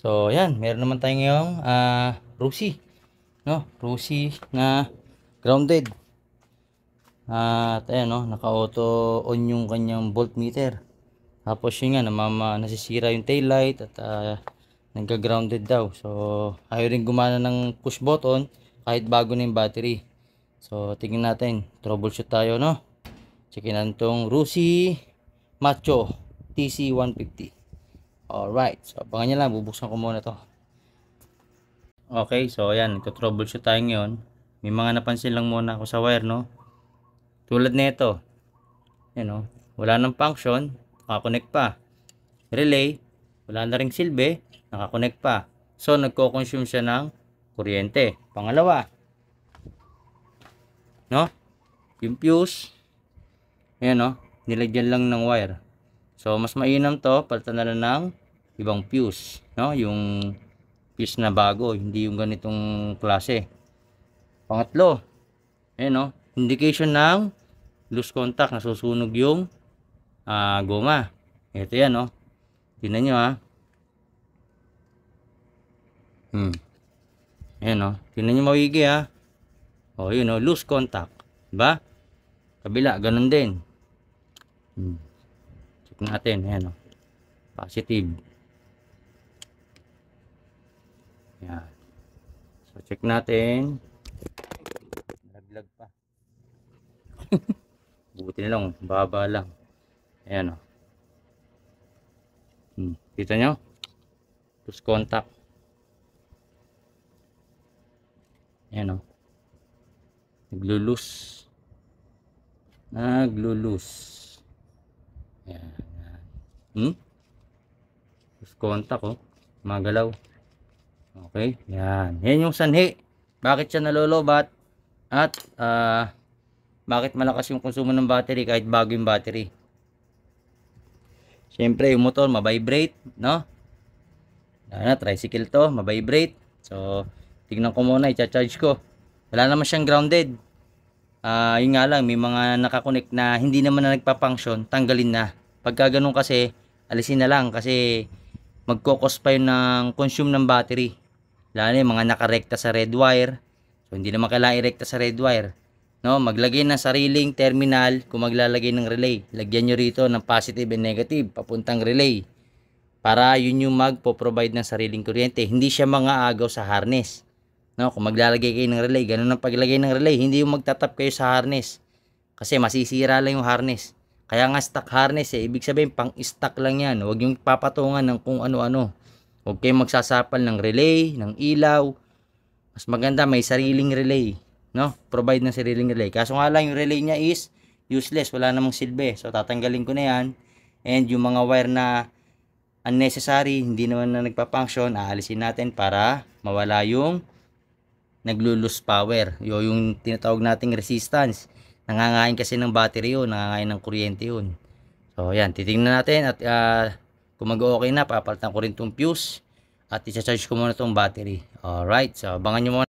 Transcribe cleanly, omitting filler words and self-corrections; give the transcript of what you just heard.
So, yan. Meron naman tayo ngayong Rusi. No? Rusi na grounded. At ayan, no? Naka-auto on yung kanyang voltmeter. Tapos yun nga, nasisira yung taillight at nagka-grounded daw. So, ayaw rin gumana ng push button kahit bago na yung battery. So, tingnan natin. Troubleshoot tayo, no? Checkin natin itong Rusi Macho TC150. Alright. So, abangan nyo lang. Bubuksan ko muna to. Okay. So, ayan. Ito-troubleshoot tayo ngayon. May mga napansin lang muna ako sa wire, no? Tulad nito. Ayan, no? Wala nang function. Nakakonect pa. Relay. Wala na ring silbi. Nakakonect pa. So, nagko-consume siya ng kuryente. Pangalawa. No? Yung fuse. Ayan, no? Nilagyan lang ng wire. So, mas mainam to. Palitan na lang ng ibang fuse. No? Yung fuse na bago. Hindi yung ganitong klase. Pangatlo. Ayan, no? Indication ng loose contact. Nasusunog yung goma. Ito yan, no? Tingnan nyo, ha? Ayan, no? Tingnan nyo mawigi, ha? O, yun, no? Loose contact. Diba? Kabila, ganun din. Check natin. Ayan, no? Positive. Ayan. So, check natin. Naglag pa. Buti na lang. Baba lang. Ayan, o. Kita nyo? Loose contact. Ayan, o. Naglulus. Ayan. Loose contact, o. Magalaw. Okay. Ayan. Yan yung sanhi. Bakit siya nalolobat? At bakit malakas yung konsumo ng battery kahit bago yung battery? Siyempre yung motor mabibrate, no? Tricycle to, mabibrate. So, tignan ko muna, i-charge ko. Wala naman siyang grounded. Yun nga lang, may mga nakakonect na hindi naman na nagpa-function, tanggalin na. Pagka ganun kasi, alisin na lang kasi magkokos pa yun ng consume ng battery. Lalo na yung mga nakarekta sa red wire. So, hindi naman kailangan irekta sa red wire. No, maglagay ng sariling terminal kung maglalagay ng relay. Lagyan nyo rito ng positive and negative papuntang relay. Para yun yung magpo-provide ng sariling kuryente. Hindi siya mga agaw sa harness. No, kung maglalagay kayo ng relay, ganun ang paglagay ng relay. Hindi yung magtatap kayo sa harness. Kasi masisira lang yung harness. Kaya nga stock harness ibig sabihin pang-stock lang yan. Huwag yung papatungan ng kung ano-ano. Huwag kayong magsasapal ng relay, ng ilaw. Mas maganda may sariling relay. No? Provide ng sariling relay. Kaso nga lang yung relay niya is useless. Wala namang silbi. So tatanggalin ko na yan. And yung mga wire na unnecessary, hindi naman na nagpa-function, aalisin natin para mawala yung naglo-lose power. Yung tinatawag nating resistance. Nangangain kasi ng battery yun. Nangangain ng kuryente yun. So yan. Titingnan natin at kung mag-okay na, papalitan ko rin itong fuse. At i-charge ko muna itong battery. Alright. So abangan nyo muna.